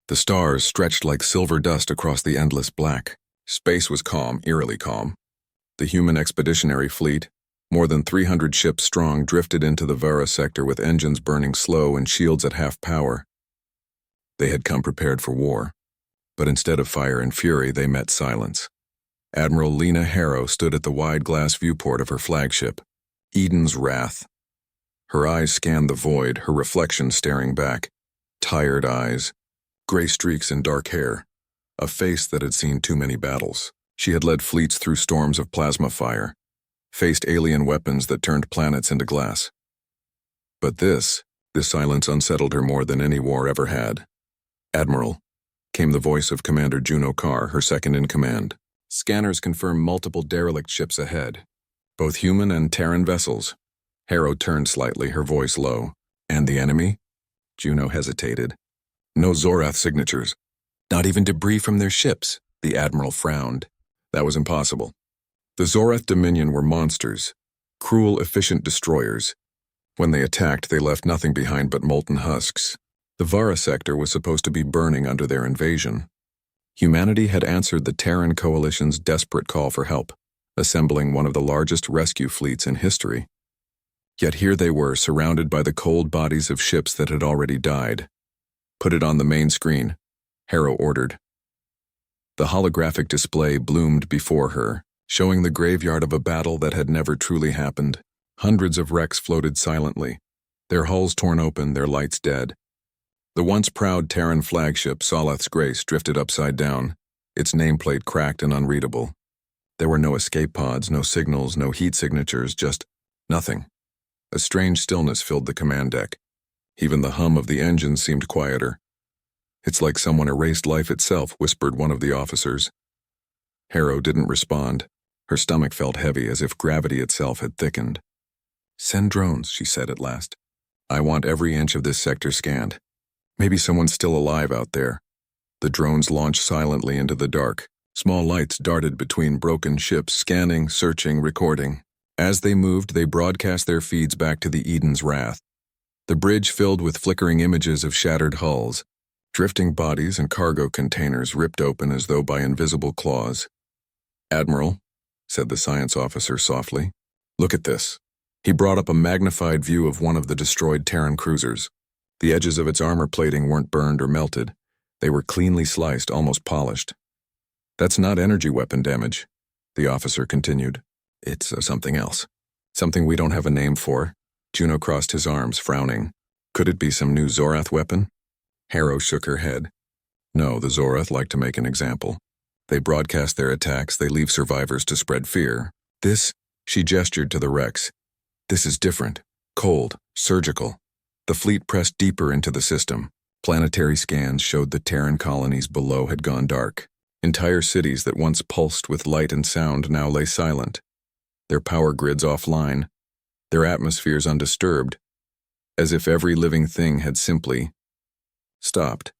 The stars stretched like silver dust across the endless black. Space was calm, eerily calm. The human expeditionary fleet, more than 300 ships strong, drifted into the Vara sector with engines burning slow and shields at half power. They had come prepared for war, but instead of fire and fury, they met silence. Admiral Lena Harrow stood at the wide glass viewport of her flagship, Eden's Wrath. Her eyes scanned the void, her reflection staring back. Tired eyes, gray streaks in dark hair, a face that had seen too many battles. She had led fleets through storms of plasma fire, faced alien weapons that turned planets into glass. But this silence unsettled her more than any war ever had. "Admiral," came the voice of Commander Juno Carr, her second-in-command. "Scanners confirm multiple derelict ships ahead, both human and Terran vessels." Harrow turned slightly, her voice low. "And the enemy?" Juno hesitated. "No Zorath signatures. Not even debris from their ships." The Admiral frowned. That was impossible. The Zorath Dominion were monsters, cruel, efficient destroyers. When they attacked, they left nothing behind but molten husks. The Vara sector was supposed to be burning under their invasion. Humanity had answered the Terran Coalition's desperate call for help, assembling one of the largest rescue fleets in history. Yet here they were, surrounded by the cold bodies of ships that had already died. "Put it on the main screen," Harrow ordered. The holographic display bloomed before her, showing the graveyard of a battle that had never truly happened. Hundreds of wrecks floated silently, their hulls torn open, their lights dead. The once proud Terran flagship, Saleth's Grace, drifted upside down, its nameplate cracked and unreadable. There were no escape pods, no signals, no heat signatures, just nothing. A strange stillness filled the command deck. Even the hum of the engine seemed quieter. "It's like someone erased life itself," whispered one of the officers. Harrow didn't respond. Her stomach felt heavy, as if gravity itself had thickened. "Send drones," she said at last. "I want every inch of this sector scanned. Maybe someone's still alive out there." The drones launched silently into the dark. Small lights darted between broken ships, scanning, searching, recording. As they moved, they broadcast their feeds back to the Eden's Wrath. The bridge filled with flickering images of shattered hulls, drifting bodies and cargo containers ripped open as though by invisible claws. "Admiral," said the science officer softly, "look at this." He brought up a magnified view of one of the destroyed Terran cruisers. The edges of its armor plating weren't burned or melted. They were cleanly sliced, almost polished. "That's not energy weapon damage," the officer continued. "It's something else. Something we don't have a name for." Juno crossed his arms, frowning. "Could it be some new Zorath weapon?" Harrow shook her head. "No, the Zorath like to make an example. They broadcast their attacks, they leave survivors to spread fear. This," she gestured to the wrecks, "this is different, cold, surgical." The fleet pressed deeper into the system. Planetary scans showed the Terran colonies below had gone dark. Entire cities that once pulsed with light and sound now lay silent, their power grids offline, their atmospheres undisturbed, as if every living thing had simply stopped.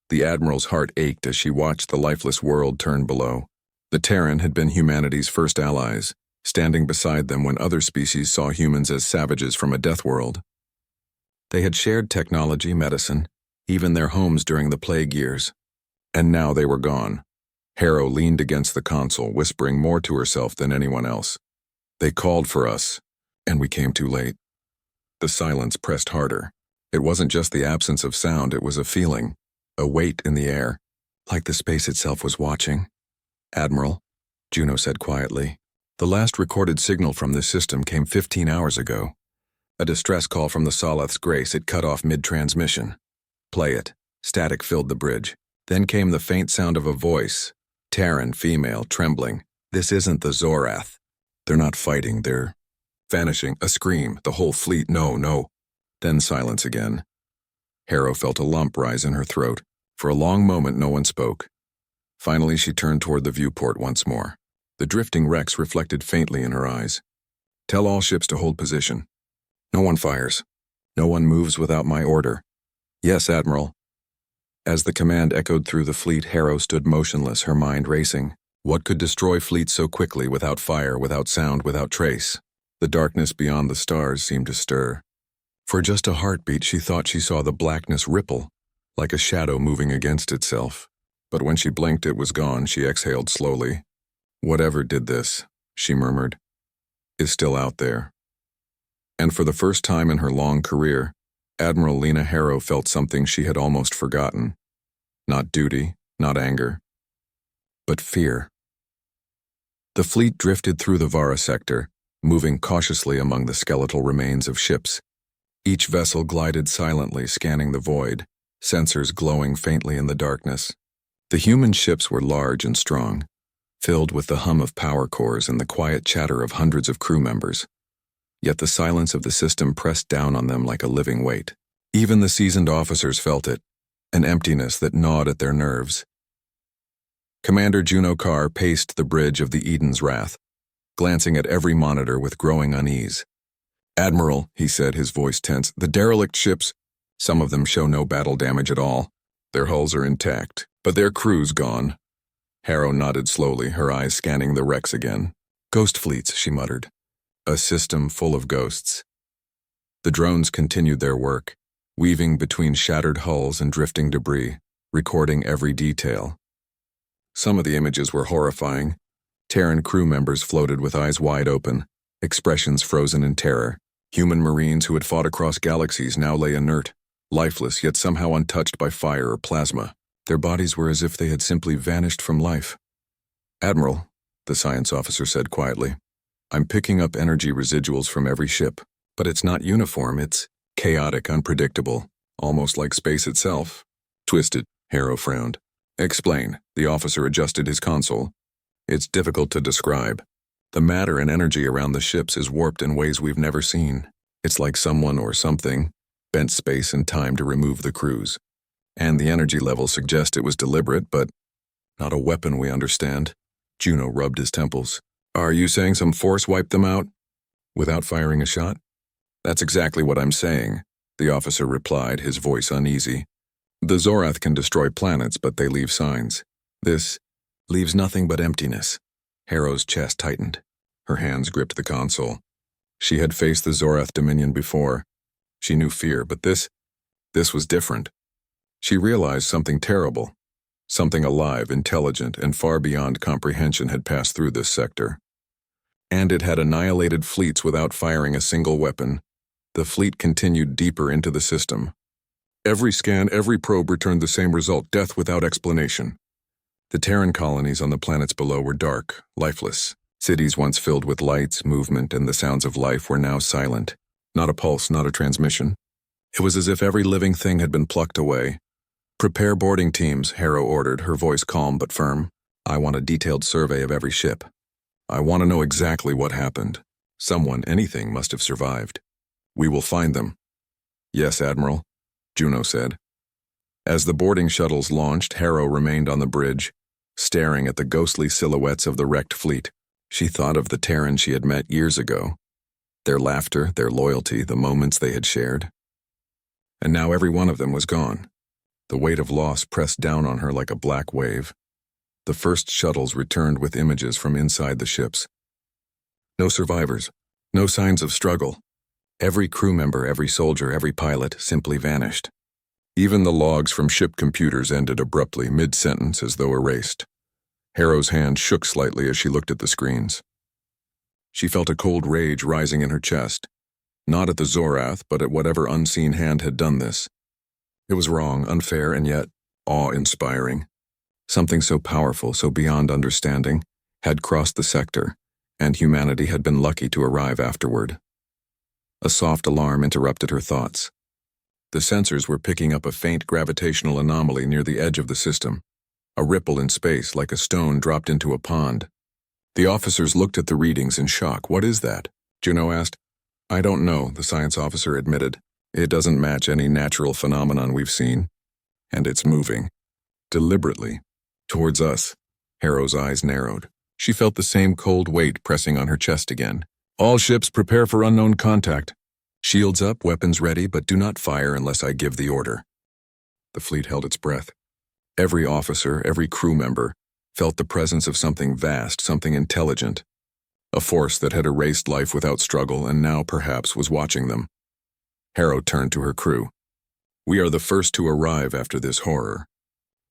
The Admiral's heart ached as she watched the lifeless world turn below. The Terran had been humanity's first allies, standing beside them when other species saw humans as savages from a death world. They had shared technology, medicine, even their homes during the plague years. And now they were gone. Harrow leaned against the console, whispering more to herself than anyone else. "They called for us, and we came too late." The silence pressed harder. It wasn't just the absence of sound, it was a feeling, a weight in the air, like the space itself was watching. "Admiral," Juno said quietly, "the last recorded signal from this system came 15 hours ago. A distress call from the Saleth's Grace. It cut off mid-transmission." "Play it." Static filled the bridge. Then came the faint sound of a voice, Terran, female, trembling. "This isn't the Zorath. They're not fighting, they're vanishing." A scream, the whole fleet, "No, no." Then silence again. Harrow felt a lump rise in her throat. For a long moment no one spoke. Finally she turned toward the viewport once more. The drifting wrecks reflected faintly in her eyes. "Tell all ships to hold position. No one fires. No one moves without my order." "Yes, Admiral." As the command echoed through the fleet, Harrow stood motionless, her mind racing. What could destroy fleets so quickly, without fire, without sound, without trace? The darkness beyond the stars seemed to stir. For just a heartbeat she thought she saw the blackness ripple, like a shadow moving against itself. But when she blinked, it was gone. She exhaled slowly. Whatever did this, she murmured, is still out there. And for the first time in her long career, Admiral Lena Harrow felt something she had almost forgotten. Not duty, not anger, but fear. The fleet drifted through the Vara sector, moving cautiously among the skeletal remains of ships. Each vessel glided silently, scanning the void, sensors glowing faintly in the darkness. The human ships were large and strong, filled with the hum of power cores and the quiet chatter of hundreds of crew members. Yet the silence of the system pressed down on them like a living weight. Even the seasoned officers felt it, an emptiness that gnawed at their nerves. Commander Juno Carr paced the bridge of the Eden's Wrath, glancing at every monitor with growing unease. "Admiral," he said, his voice tense, "the derelict ships, some of them show no battle damage at all. Their hulls are intact, but their crews gone." Harrow nodded slowly, her eyes scanning the wrecks again. "Ghost fleets," she muttered. "A system full of ghosts." The drones continued their work, weaving between shattered hulls and drifting debris, recording every detail. Some of the images were horrifying. Terran crew members floated with eyes wide open, expressions frozen in terror. Human Marines who had fought across galaxies now lay inert, lifeless yet somehow untouched by fire or plasma. Their bodies were as if they had simply vanished from life. "Admiral," the science officer said quietly, "I'm picking up energy residuals from every ship, but it's not uniform, it's chaotic, unpredictable, almost like space itself." "Twisted," Harrow frowned. "Explain." The officer adjusted his console. "It's difficult to describe. The matter and energy around the ships is warped in ways we've never seen. It's like someone or something bent space and time to remove the crews. And the energy levels suggest it was deliberate, but not a weapon we understand." Juno rubbed his temples. "Are you saying some force wiped them out without firing a shot?" "That's exactly what I'm saying," the officer replied, his voice uneasy. "The Zorath can destroy planets, but they leave signs. This leaves nothing but emptiness." Harrow's chest tightened. Her hands gripped the console. She had faced the Zorath Dominion before. She knew fear, but this was different. She realized something terrible. Something alive, intelligent, and far beyond comprehension had passed through this sector. And it had annihilated fleets without firing a single weapon. The fleet continued deeper into the system. Every scan, every probe returned the same result: death without explanation. The Terran colonies on the planets below were dark, lifeless. Cities once filled with lights, movement, and the sounds of life were now silent. Not a pulse, not a transmission. It was as if every living thing had been plucked away. "Prepare boarding teams," Harrow ordered, her voice calm but firm. "I want a detailed survey of every ship. I want to know exactly what happened. Someone, anything, must have survived. We will find them." "Yes, Admiral," Juno said. As the boarding shuttles launched, Harrow remained on the bridge, staring at the ghostly silhouettes of the wrecked fleet. She thought of the Terran she had met years ago. Their laughter, their loyalty, the moments they had shared. And now every one of them was gone. The weight of loss pressed down on her like a black wave. The first shuttles returned with images from inside the ships. No survivors, no signs of struggle. Every crew member, every soldier, every pilot simply vanished. Even the logs from ship computers ended abruptly, mid-sentence, as though erased. Harrow's hand shook slightly as she looked at the screens. She felt a cold rage rising in her chest, not at the Zorath, but at whatever unseen hand had done this. It was wrong, unfair, and yet awe-inspiring. Something so powerful, so beyond understanding, had crossed the sector, and humanity had been lucky to arrive afterward. A soft alarm interrupted her thoughts. The sensors were picking up a faint gravitational anomaly near the edge of the system, a ripple in space like a stone dropped into a pond. The officers looked at the readings in shock. "What is that?" Juno asked. "I don't know," the science officer admitted. "It doesn't match any natural phenomenon we've seen. And it's moving. Deliberately. Towards us." Harrow's eyes narrowed. She felt the same cold weight pressing on her chest again. "All ships prepare for unknown contact. Shields up, weapons ready, but do not fire unless I give the order." The fleet held its breath. Every officer, every crew member, felt the presence of something vast, something intelligent. A force that had erased life without struggle and now perhaps was watching them. Harrow turned to her crew. We are the first to arrive after this horror.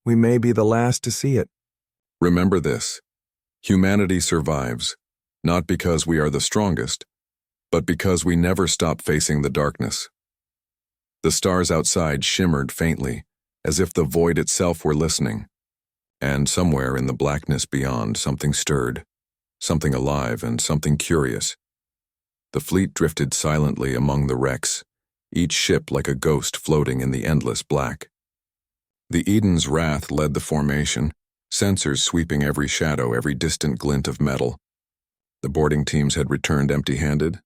We may be the last to see it. Remember this. Humanity survives, not because we are the strongest, but because we never stop facing the darkness. The stars outside shimmered faintly, as if the void itself were listening. And somewhere in the blackness beyond, something stirred, something alive and something curious. The fleet drifted silently among the wrecks, each ship like a ghost floating in the endless black. The Eden's wrath led the formation, sensors sweeping every shadow, every distant glint of metal. The boarding teams had returned empty-handed.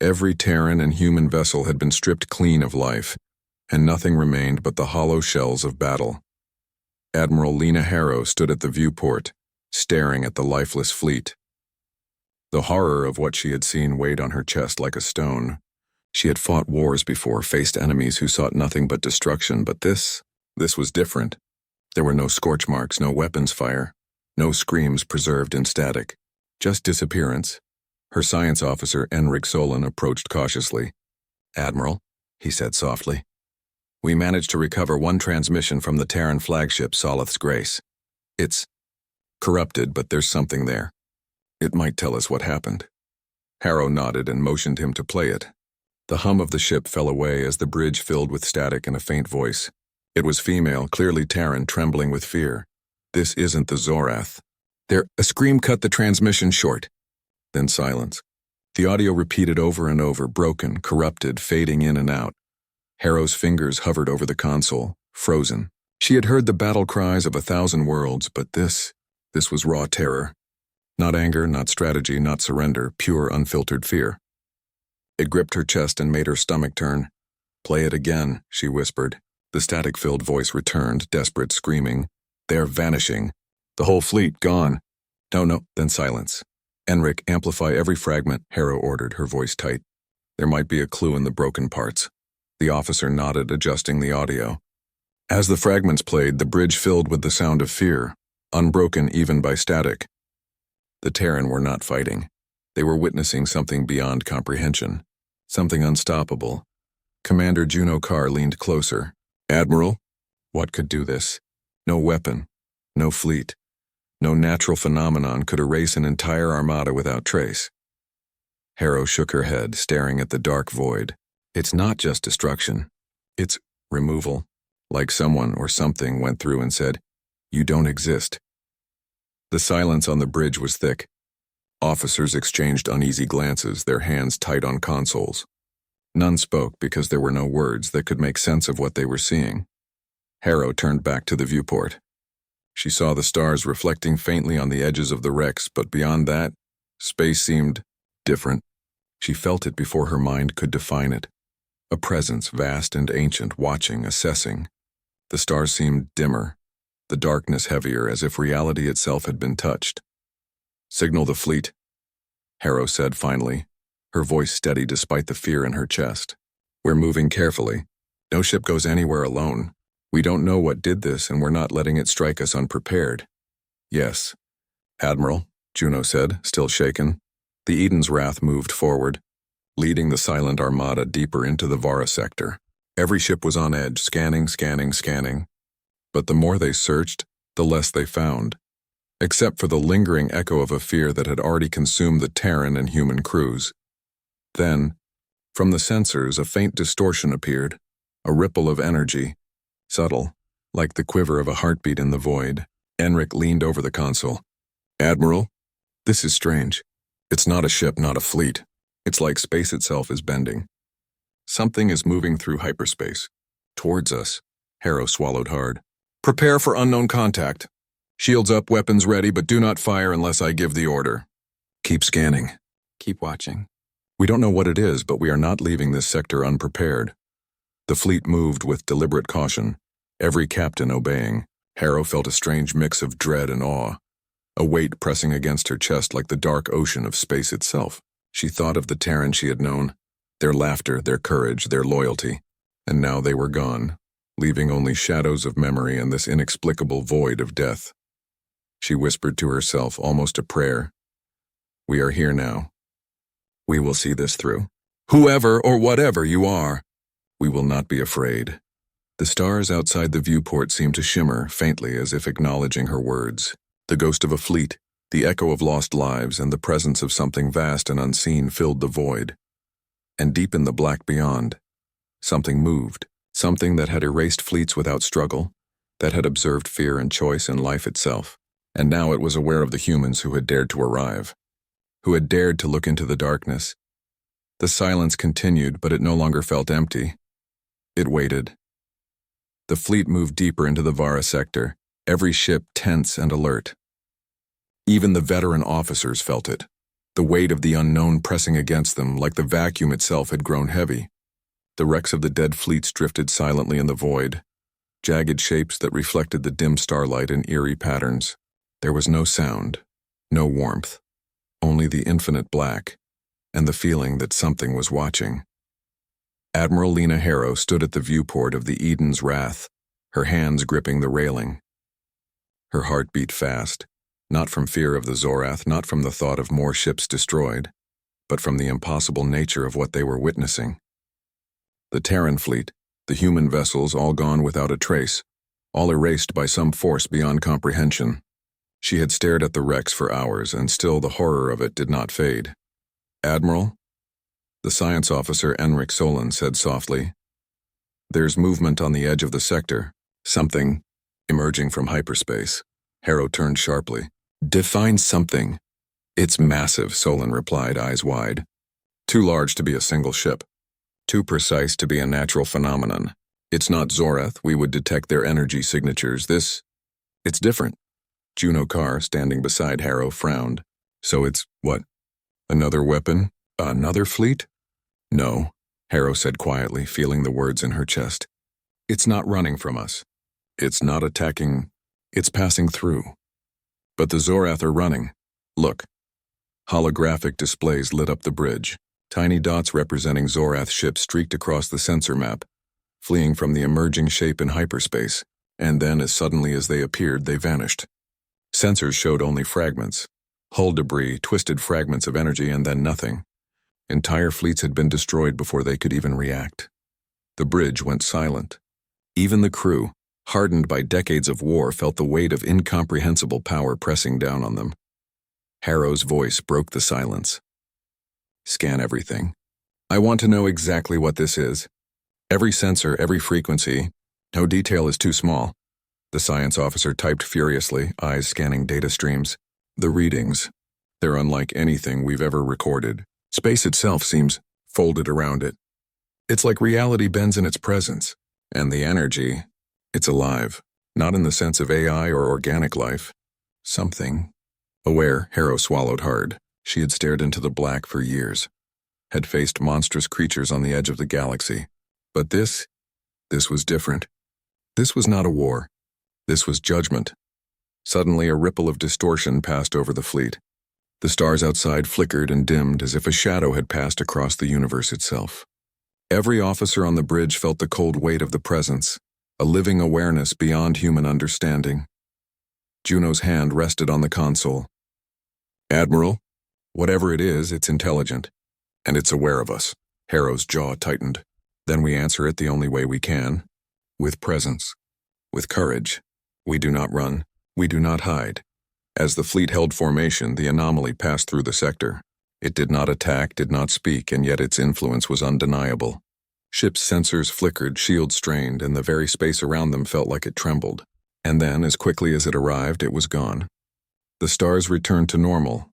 Every Terran and human vessel had been stripped clean of life, and nothing remained but the hollow shells of battle. Admiral Lena Harrow stood at the viewport, staring at the lifeless fleet. The horror of what she had seen weighed on her chest like a stone. She had fought wars before, faced enemies who sought nothing but destruction, but this was different. There were no scorch marks, no weapons fire, no screams preserved in static, just disappearance. Her science officer, Enric Solon, approached cautiously. "Admiral," he said softly, "we managed to recover one transmission from the Terran flagship Solith's Grace. It's corrupted, but there's something there. It might tell us what happened." Harrow nodded and motioned him to play it. The hum of the ship fell away as the bridge filled with static and a faint voice. It was female, clearly Terran, trembling with fear. "This isn't the Zorath." A scream cut the transmission short. Then silence. The audio repeated over and over, broken, corrupted, fading in and out. Harrow's fingers hovered over the console, frozen. She had heard the battle cries of 1,000 worlds, but this was raw terror. Not anger, not strategy, not surrender, pure, unfiltered fear. It gripped her chest and made her stomach turn. "Play it again," she whispered. The static-filled voice returned, desperate, screaming. "They're vanishing. The whole fleet gone." No, then silence. "Enric, amplify every fragment," Harrow ordered, her voice tight. "There might be a clue in the broken parts." The officer nodded, adjusting the audio. As the fragments played, the bridge filled with the sound of fear, unbroken even by static. The Terran were not fighting. They were witnessing something beyond comprehension, something unstoppable. Commander Juno Carr leaned closer. "Admiral, what could do this? No weapon, no fleet, no natural phenomenon could erase an entire armada without trace." Harrow shook her head, staring at the dark void. "It's not just destruction. It's removal. Like someone or something went through and said, 'You don't exist.'" The silence on the bridge was thick. Officers exchanged uneasy glances, their hands tight on consoles. None spoke because there were no words that could make sense of what they were seeing. Harrow turned back to the viewport. She saw the stars reflecting faintly on the edges of the wrecks, but beyond that, space seemed different. She felt it before her mind could define it. A presence, vast and ancient, watching, assessing. The stars seemed dimmer, the darkness heavier, as if reality itself had been touched. "Signal the fleet," Harrow said finally, her voice steady despite the fear in her chest. "We're moving carefully. No ship goes anywhere alone. We don't know what did this, and we're not letting it strike us unprepared." "Yes, Admiral," Juno said, still shaken. The Eden's wrath moved forward, leading the silent armada deeper into the Vara sector. Every ship was on edge, scanning. But the more they searched, the less they found, except for the lingering echo of a fear that had already consumed the Terran and human crews. Then, from the sensors, a faint distortion appeared, a ripple of energy, subtle, like the quiver of a heartbeat in the void. Enric leaned over the console. "Admiral, this is strange. It's not a ship, not a fleet. It's like space itself is bending. Something is moving through hyperspace. Towards us." Harrow swallowed hard. "Prepare for unknown contact. Shields up, weapons ready, but do not fire unless I give the order. Keep scanning. Keep watching. We don't know what it is, but we are not leaving this sector unprepared." The fleet moved with deliberate caution, every captain obeying. Harrow felt a strange mix of dread and awe, a weight pressing against her chest like the dark ocean of space itself. She thought of the Terran she had known, their laughter, their courage, their loyalty, and now they were gone, leaving only shadows of memory and this inexplicable void of death. She whispered to herself, almost a prayer, "We are here now. We will see this through. Whoever or whatever you are, we will not be afraid." The stars outside the viewport seemed to shimmer faintly as if acknowledging her words. The ghost of a fleet, the echo of lost lives, and the presence of something vast and unseen filled the void. And deep in the black beyond, something moved, something that had erased fleets without struggle, that had observed fear and choice in life itself. And now it was aware of the humans who had dared to arrive, who had dared to look into the darkness. The silence continued, but it no longer felt empty. It waited. The fleet moved deeper into the Vara sector, every ship tense and alert. Even the veteran officers felt it, the weight of the unknown pressing against them like the vacuum itself had grown heavy. The wrecks of the dead fleets drifted silently in the void, jagged shapes that reflected the dim starlight in eerie patterns. There was no sound, no warmth, only the infinite black, and the feeling that something was watching. Admiral Lena Harrow stood at the viewport of the Eden's Wrath, her hands gripping the railing. Her heart beat fast, not from fear of the Zorath, not from the thought of more ships destroyed, but from the impossible nature of what they were witnessing. The Terran fleet, the human vessels, all gone without a trace, all erased by some force beyond comprehension. She had stared at the wrecks for hours, and still the horror of it did not fade. "Admiral?" The science officer Enric Solon said softly. "There's movement on the edge of the sector, something emerging from hyperspace." Harrow turned sharply. "Define something." "It's massive," Solon replied, eyes wide. "Too large to be a single ship. Too precise to be a natural phenomenon. It's not Zorath, we would detect their energy signatures. It's different." Juno Carr, standing beside Harrow, frowned. "So it's, what? Another weapon? Another fleet?" "No," Harrow said quietly, feeling the words in her chest. "It's not running from us. It's not attacking. It's passing through. But the Zorath are running. Look." Holographic displays lit up the bridge. Tiny dots representing Zorath ships streaked across the sensor map, fleeing from the emerging shape in hyperspace, and then as suddenly as they appeared, they vanished. Sensors showed only fragments. Hull debris, twisted fragments of energy, and then nothing. Entire fleets had been destroyed before they could even react. The bridge went silent. Even the crew, hardened by decades of war, felt the weight of incomprehensible power pressing down on them. Harrow's voice broke the silence. "Scan everything. I want to know exactly what this is. Every sensor, every frequency. No detail is too small." The science officer typed furiously, eyes scanning data streams. "The readings. They're unlike anything we've ever recorded. Space itself seems folded around it. It's like reality bends in its presence. And the energy, it's alive. Not in the sense of AI or organic life. Something." Aware, Harrow swallowed hard. She had stared into the black for years, had faced monstrous creatures on the edge of the galaxy. But this was different. This was not a war. This was judgment. Suddenly, a ripple of distortion passed over the fleet. The stars outside flickered and dimmed as if a shadow had passed across the universe itself. Every officer on the bridge felt the cold weight of the presence, a living awareness beyond human understanding. Juno's hand rested on the console. "Admiral, whatever it is, it's intelligent. And it's aware of us." Harrow's jaw tightened. "Then we answer it the only way we can. With presence. With courage. We do not run. We do not hide." As the fleet held formation, the anomaly passed through the sector. It did not attack, did not speak, and yet its influence was undeniable. Ships' sensors flickered, shields strained, and the very space around them felt like it trembled. And then, as quickly as it arrived, it was gone. The stars returned to normal.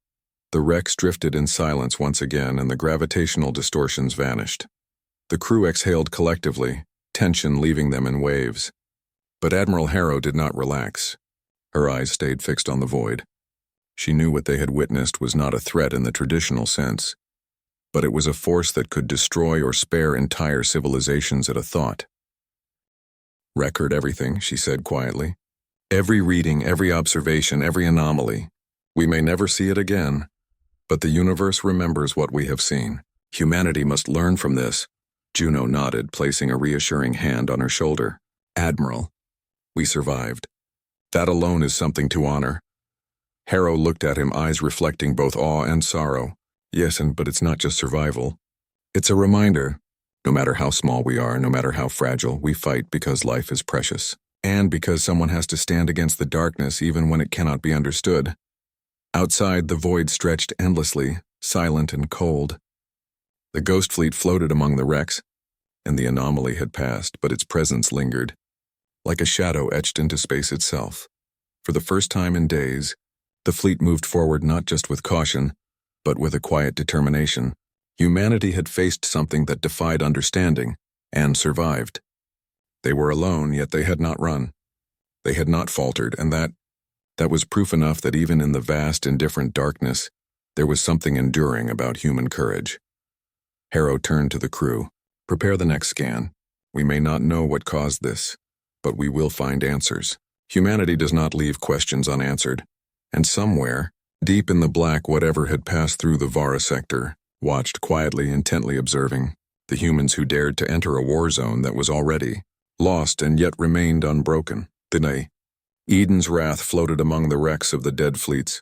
The wrecks drifted in silence once again, and the gravitational distortions vanished. The crew exhaled collectively, tension leaving them in waves. But Admiral Harrow did not relax. Her eyes stayed fixed on the void. She knew what they had witnessed was not a threat in the traditional sense, but it was a force that could destroy or spare entire civilizations at a thought. "Record everything," she said quietly. "Every reading, every observation, every anomaly. We may never see it again, but the universe remembers what we have seen. Humanity must learn from this." Juno nodded, placing a reassuring hand on her shoulder. "Admiral, we survived. That alone is something to honor." Harrow looked at him, eyes reflecting both awe and sorrow. "Yes, but it's not just survival. It's a reminder No matter how small we are, no matter how fragile, we fight because life is precious. And because someone has to stand against the darkness even when it cannot be understood. Outside, the void stretched endlessly, silent and cold. The ghost fleet floated among the wrecks, and the anomaly had passed, but its presence lingered, like a shadow etched into space itself. For the first time in days, the fleet moved forward not just with caution, but with a quiet determination. Humanity had faced something that defied understanding, and survived. They were alone, yet they had not run. They had not faltered, and that was proof enough that even in the vast, indifferent darkness, there was something enduring about human courage. Harrow turned to the crew. Prepare the next scan. We may not know what caused this, but we will find answers. Humanity does not leave questions unanswered. And somewhere, deep in the black, whatever had passed through the Vara sector, watched quietly, intently observing, the humans who dared to enter a war zone that was already lost and yet remained unbroken. Eden's wrath floated among the wrecks of the dead fleets,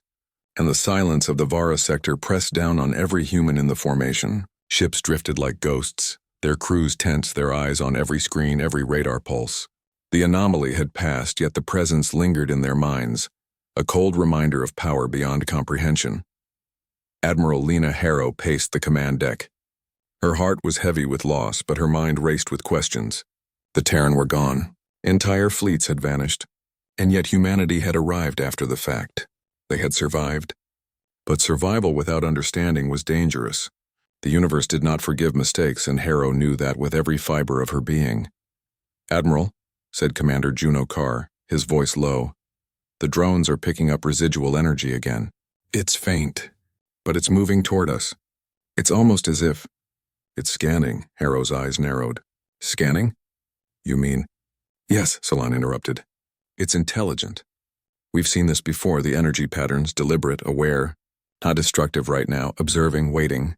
and the silence of the Vara sector pressed down on every human in the formation. Ships drifted like ghosts, their crews tense, their eyes on every screen, every radar pulse. The anomaly had passed, yet the presence lingered in their minds, a cold reminder of power beyond comprehension. Admiral Lena Harrow paced the command deck. Her heart was heavy with loss, but her mind raced with questions. The Terran were gone. Entire fleets had vanished. And yet humanity had arrived after the fact. They had survived. But survival without understanding was dangerous. The universe did not forgive mistakes, and Harrow knew that with every fiber of her being. "Admiral," said Commander Juno Carr, his voice low, "the drones are picking up residual energy again. It's faint, but it's moving toward us. It's almost as if—" "It's scanning," Harrow's eyes narrowed. "Scanning? You mean—" "Yes," Salon interrupted. "It's intelligent. We've seen this before, the energy patterns, deliberate, aware, not destructive right now, observing, waiting."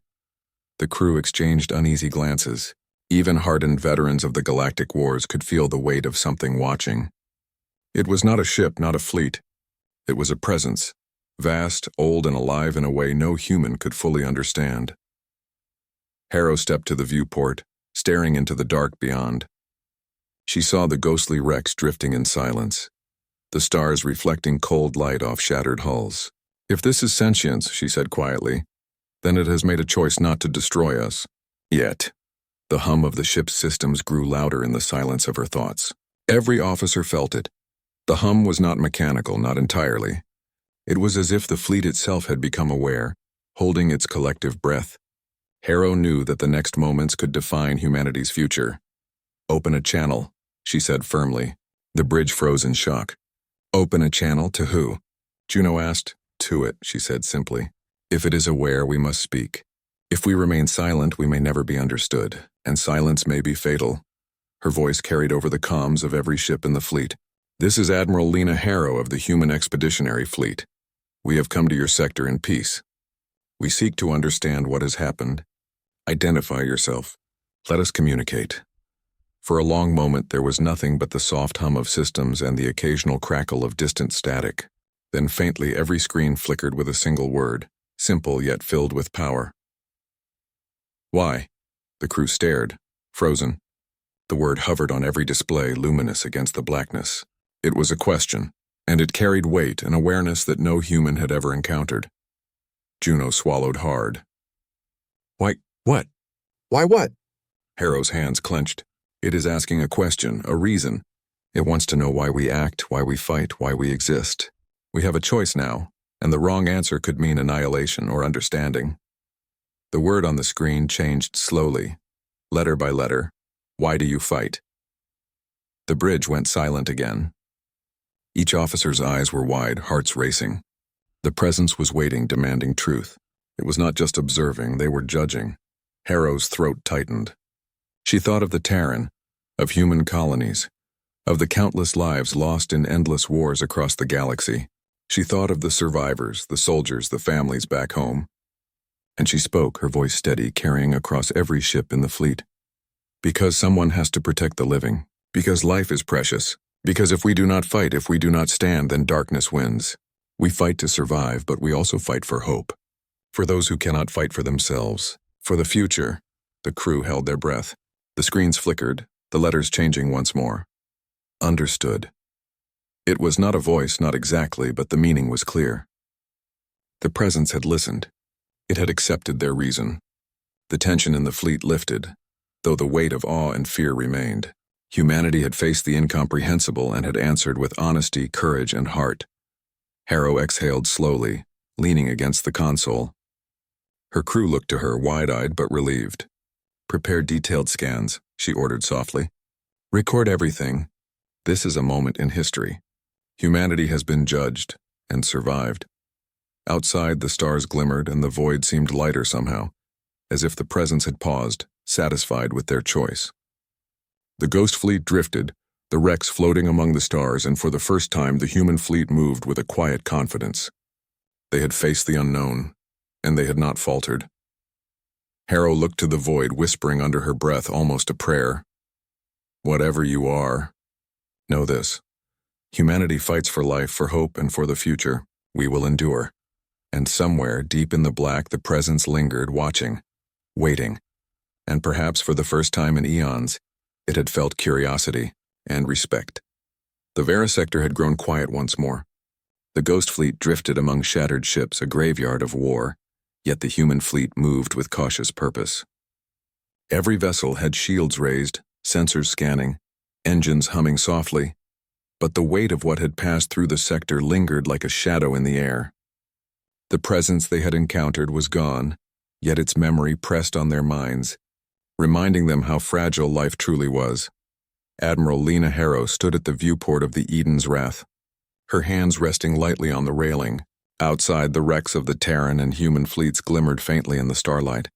The crew exchanged uneasy glances. Even hardened veterans of the Galactic Wars could feel the weight of something watching. It was not a ship, not a fleet. It was a presence, vast, old, and alive in a way no human could fully understand. Harrow stepped to the viewport, staring into the dark beyond. She saw the ghostly wrecks drifting in silence, the stars reflecting cold light off shattered hulls. "If this is sentience," she said quietly, "then it has made a choice not to destroy us." Yet, the hum of the ship's systems grew louder in the silence of her thoughts. Every officer felt it. The hum was not mechanical, not entirely. It was as if the fleet itself had become aware, holding its collective breath. Harrow knew that the next moments could define humanity's future. "Open a channel," she said firmly. The bridge froze in shock. "Open a channel to who?" Juno asked. "To it," she said simply. "If it is aware, we must speak. If we remain silent, we may never be understood, and silence may be fatal." Her voice carried over the comms of every ship in the fleet. "This is Admiral Lena Harrow of the Human Expeditionary Fleet. We have come to your sector in peace. We seek to understand what has happened. Identify yourself. Let us communicate." For a long moment there was nothing but the soft hum of systems and the occasional crackle of distant static. Then faintly every screen flickered with a single word, simple yet filled with power. "Why?" The crew stared, frozen. The word hovered on every display, luminous against the blackness. It was a question, and it carried weight, an awareness that no human had ever encountered. Juno swallowed hard. "Why, what?" Why what? Harrow's hands clenched. "It is asking a question, a reason. It wants to know why we act, why we fight, why we exist. We have a choice now, and the wrong answer could mean annihilation or understanding." The word on the screen changed slowly, letter by letter. "Why do you fight?" The bridge went silent again. Each officer's eyes were wide, hearts racing. The presence was waiting, demanding truth. It was not just observing, they were judging. Harrow's throat tightened. She thought of the Terran, of human colonies, of the countless lives lost in endless wars across the galaxy. She thought of the survivors, the soldiers, the families back home. And she spoke, her voice steady, carrying across every ship in the fleet. "Because someone has to protect the living. Because life is precious. Because if we do not fight, if we do not stand, then darkness wins. We fight to survive, but we also fight for hope. For those who cannot fight for themselves. For the future." The crew held their breath. The screens flickered, the letters changing once more. Understood. It was not a voice, not exactly, but the meaning was clear. The presence had listened. It had accepted their reason. The tension in the fleet lifted, though the weight of awe and fear remained. Humanity had faced the incomprehensible and had answered with honesty, courage, and heart. Harrow exhaled slowly, leaning against the console. Her crew looked to her, wide-eyed but relieved. "Prepare detailed scans," she ordered softly. "Record everything. This is a moment in history. Humanity has been judged and survived." Outside, the stars glimmered and the void seemed lighter somehow, as if the presence had paused, satisfied with their choice. The ghost fleet drifted, the wrecks floating among the stars, and for the first time the human fleet moved with a quiet confidence. They had faced the unknown, and they had not faltered. Harrow looked to the void, whispering under her breath, almost a prayer. "Whatever you are, know this. Humanity fights for life, for hope, and for the future. We will endure." And somewhere, deep in the black, the presence lingered, watching, waiting, and perhaps for the first time in eons, it had felt curiosity and respect. The Verisector had grown quiet once more. The ghost fleet drifted among shattered ships, a graveyard of war, yet the human fleet moved with cautious purpose. Every vessel had shields raised, sensors scanning, engines humming softly, but the weight of what had passed through the sector lingered like a shadow in the air. The presence they had encountered was gone, yet its memory pressed on their minds, reminding them how fragile life truly was. Admiral Lena Harrow stood at the viewport of the Eden's Wrath, her hands resting lightly on the railing. Outside, the wrecks of the Terran and human fleets glimmered faintly in the starlight.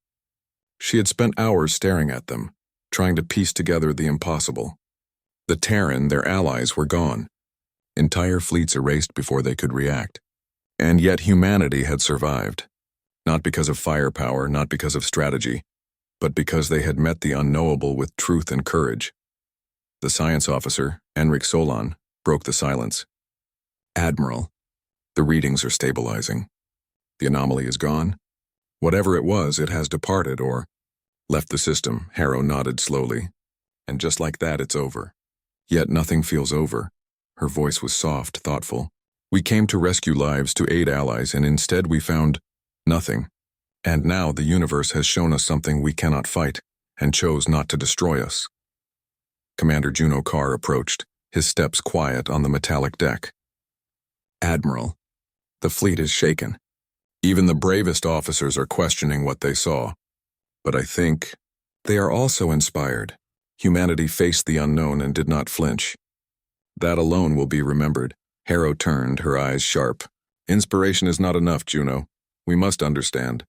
She had spent hours staring at them, trying to piece together the impossible. The Terran, their allies, were gone. Entire fleets erased before they could react. And yet humanity had survived. Not because of firepower, not because of strategy, but because they had met the unknowable with truth and courage. The science officer, Enric Solon, broke the silence. "Admiral, the readings are stabilizing. The anomaly is gone. Whatever it was, it has departed or left the system." Harrow nodded slowly. "And just like that, it's over." Yet nothing feels over. Her voice was soft, thoughtful. "We came to rescue lives, to aid allies, and instead we found nothing. And now the universe has shown us something we cannot fight, and chose not to destroy us." Commander Juno Carr approached, his steps quiet on the metallic deck. "Admiral, the fleet is shaken. Even the bravest officers are questioning what they saw. But I think they are also inspired. Humanity faced the unknown and did not flinch. That alone will be remembered." Harrow turned, her eyes sharp. "Inspiration is not enough, Juno. We must understand.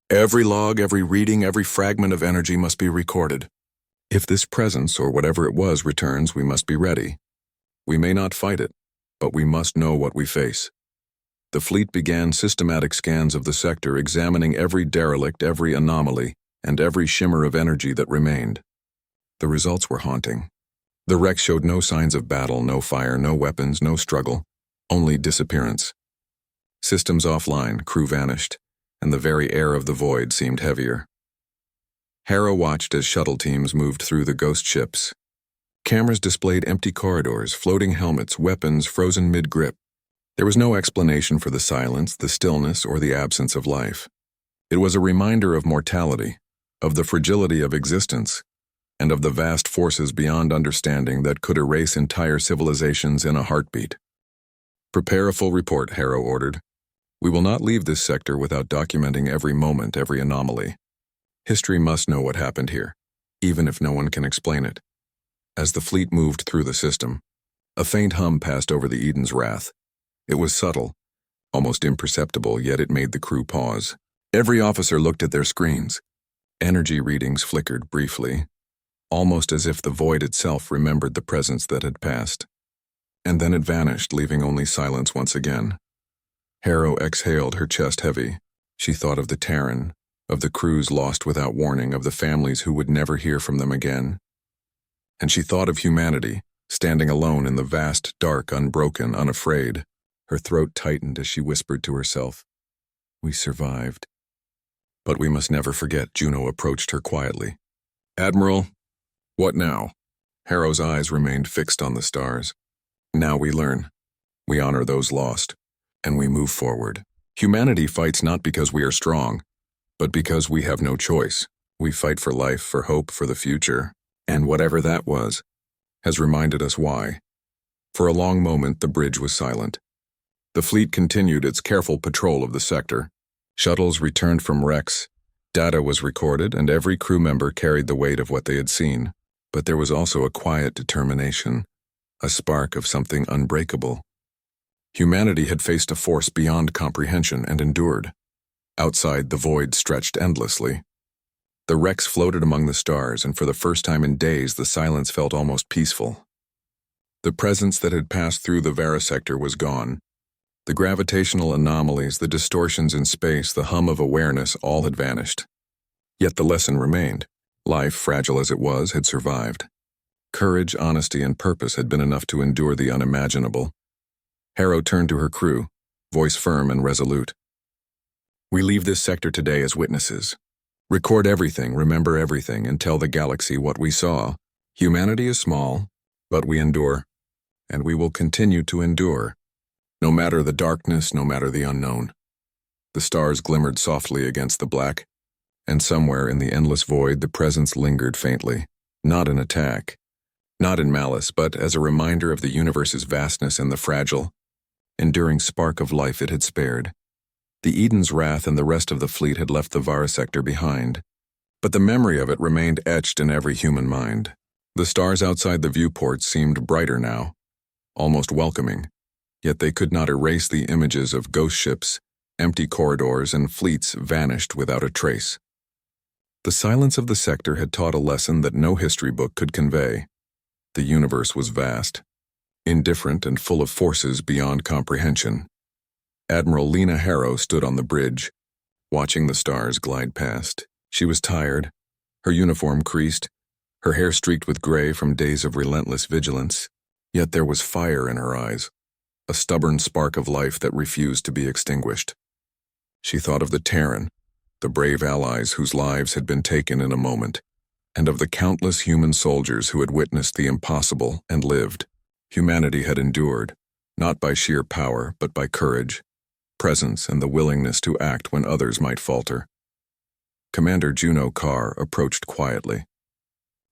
Every log, every reading, every fragment of energy must be recorded. If this presence, or whatever it was, returns, we must be ready. We may not fight it, but we must know what we face." The fleet began systematic scans of the sector, examining every derelict, every anomaly, and every shimmer of energy that remained. The results were haunting. The wreck showed no signs of battle, no fire, no weapons, no struggle, only disappearance. Systems offline, crew vanished, and the very air of the void seemed heavier. Harrow watched as shuttle teams moved through the ghost ships. Cameras displayed empty corridors, floating helmets, weapons frozen mid-grip. There was no explanation for the silence, the stillness, or the absence of life. It was a reminder of mortality, of the fragility of existence, and of the vast forces beyond understanding that could erase entire civilizations in a heartbeat. "Prepare a full report," Harrow ordered. "We will not leave this sector without documenting every moment, every anomaly. History must know what happened here, even if no one can explain it." As the fleet moved through the system, a faint hum passed over the Eden's Wrath. It was subtle, almost imperceptible, yet it made the crew pause. Every officer looked at their screens. Energy readings flickered briefly, almost as if the void itself remembered the presence that had passed. And then it vanished, leaving only silence once again. Harrow exhaled, her chest heavy. She thought of the Terran, of the crews lost without warning, of the families who would never hear from them again. And she thought of humanity, standing alone in the vast, dark, unbroken, unafraid. Her throat tightened as she whispered to herself, "We survived." "But we must never forget," Juno approached her quietly. "Admiral, What now? Harrow's eyes remained fixed on the stars. Now we learn. We honor those lost. And we move forward. Humanity fights not because we are strong, but because we have no choice. We fight for life, for hope, for the future. And whatever that was, has reminded us why. For a long moment, the bridge was silent. The fleet continued its careful patrol of the sector. Shuttles returned from wrecks. Data was recorded, and every crew member carried the weight of what they had seen. But there was also a quiet determination, a spark of something unbreakable. Humanity had faced a force beyond comprehension and endured. Outside, the void stretched endlessly. The wrecks floated among the stars, and for the first time in days, the silence felt almost peaceful. The presence that had passed through the Verisector was gone. The gravitational anomalies, the distortions in space, the hum of awareness, all had vanished. Yet the lesson remained. Life, fragile as it was, had survived. Courage, honesty, and purpose had been enough to endure the unimaginable. Harrow turned to her crew, voice firm and resolute. We leave this sector today as witnesses. Record everything, remember everything, and tell the galaxy what we saw. Humanity is small, but we endure, and we will continue to endure. No matter the darkness, no matter the unknown. The stars glimmered softly against the black, and somewhere in the endless void the presence lingered faintly, not in attack, not in malice, but as a reminder of the universe's vastness and the fragile, enduring spark of life it had spared. The Eden's Wrath and the rest of the fleet had left the Verisector behind, but the memory of it remained etched in every human mind. The stars outside the viewports seemed brighter now, almost welcoming, yet they could not erase the images of ghost ships, empty corridors, and fleets vanished without a trace. The silence of the sector had taught a lesson that no history book could convey. The universe was vast, indifferent and full of forces beyond comprehension. Admiral Lena Harrow stood on the bridge, watching the stars glide past. She was tired, her uniform creased, her hair streaked with gray from days of relentless vigilance, yet there was fire in her eyes, a stubborn spark of life that refused to be extinguished. She thought of the Terran, the brave allies whose lives had been taken in a moment, and of the countless human soldiers who had witnessed the impossible and lived. Humanity had endured, not by sheer power, but by courage, presence, and the willingness to act when others might falter. Commander Juno Carr approached quietly.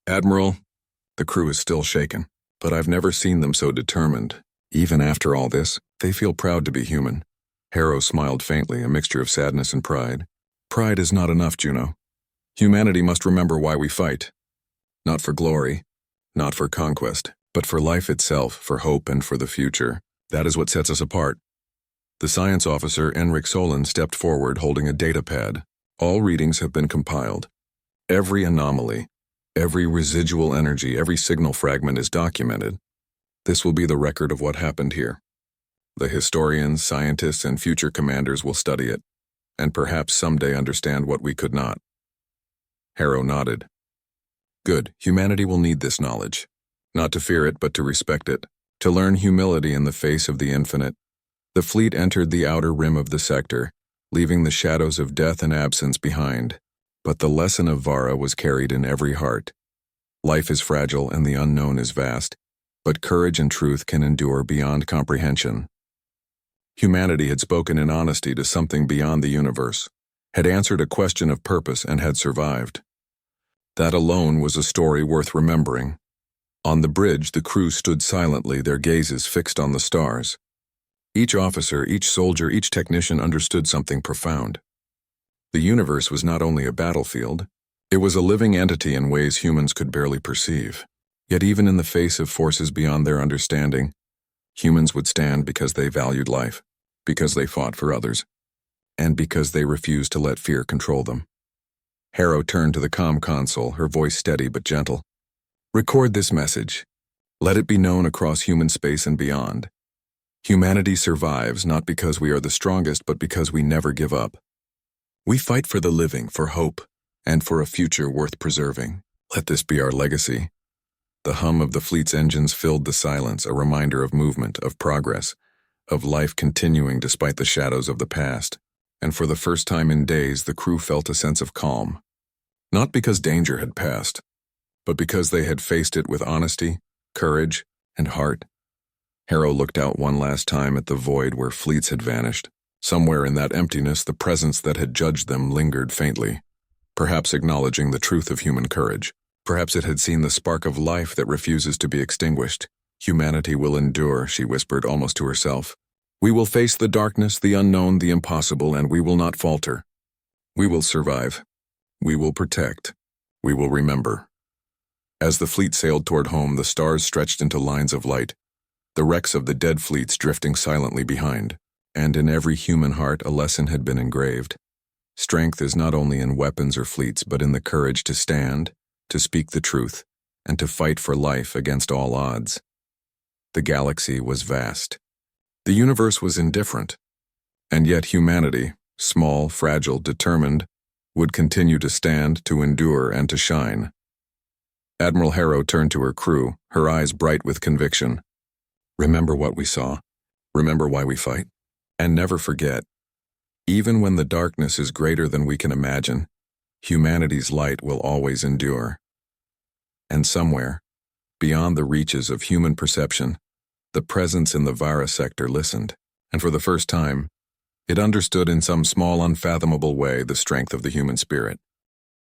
Admiral, the crew is still shaken, but I've never seen them so determined. Even after all this, they feel proud to be human. Harrow smiled faintly, a mixture of sadness and pride. Pride is not enough, Juno. Humanity must remember why we fight. Not for glory, not for conquest, but for life itself, for hope, and for the future. That is what sets us apart. The science officer, Enric Solon, stepped forward holding a data pad. All readings have been compiled. Every anomaly, every residual energy, every signal fragment is documented. This will be the record of what happened here. The historians, scientists, and future commanders will study it, and perhaps someday understand what we could not. Harrow nodded. Good, humanity will need this knowledge. Not to fear it, but to respect it. To learn humility in the face of the infinite. The fleet entered the outer rim of the sector, leaving the shadows of death and absence behind. But the lesson of Vara was carried in every heart. Life is fragile and the unknown is vast, but courage and truth can endure beyond comprehension. Humanity had spoken in honesty to something beyond the universe, had answered a question of purpose, and had survived. That alone was a story worth remembering. On the bridge, the crew stood silently, their gazes fixed on the stars. Each officer, each soldier, each technician understood something profound. The universe was not only a battlefield, it was a living entity in ways humans could barely perceive. Yet even in the face of forces beyond their understanding, humans would stand because they valued life, because they fought for others, and because they refused to let fear control them. Harrow turned to the comm console, her voice steady but gentle. Record this message. Let it be known across human space and beyond. Humanity survives not because we are the strongest, but because we never give up. We fight for the living, for hope, and for a future worth preserving. Let this be our legacy. The hum of the fleet's engines filled the silence, a reminder of movement, of progress, of life continuing despite the shadows of the past. And for the first time in days, the crew felt a sense of calm. Not because danger had passed, but because they had faced it with honesty, courage, and heart. Harrow looked out one last time at the void where fleets had vanished. Somewhere in that emptiness, the presence that had judged them lingered faintly, perhaps acknowledging the truth of human courage. Perhaps it had seen the spark of life that refuses to be extinguished. Humanity will endure, she whispered almost to herself. We will face the darkness, the unknown, the impossible, and we will not falter. We will survive. We will protect. We will remember. As the fleet sailed toward home, the stars stretched into lines of light, the wrecks of the dead fleets drifting silently behind. And in every human heart a lesson had been engraved. Strength is not only in weapons or fleets, but in the courage to stand, to speak the truth, and to fight for life against all odds. The galaxy was vast. The universe was indifferent. And yet humanity, small, fragile, determined, would continue to stand, to endure, and to shine. Admiral Harrow turned to her crew, her eyes bright with conviction. Remember what we saw. Remember why we fight. And never forget, even when the darkness is greater than we can imagine, humanity's light will always endure. And somewhere, beyond the reaches of human perception, the presence in the Vara sector listened, and for the first time, it understood in some small, unfathomable way the strength of the human spirit.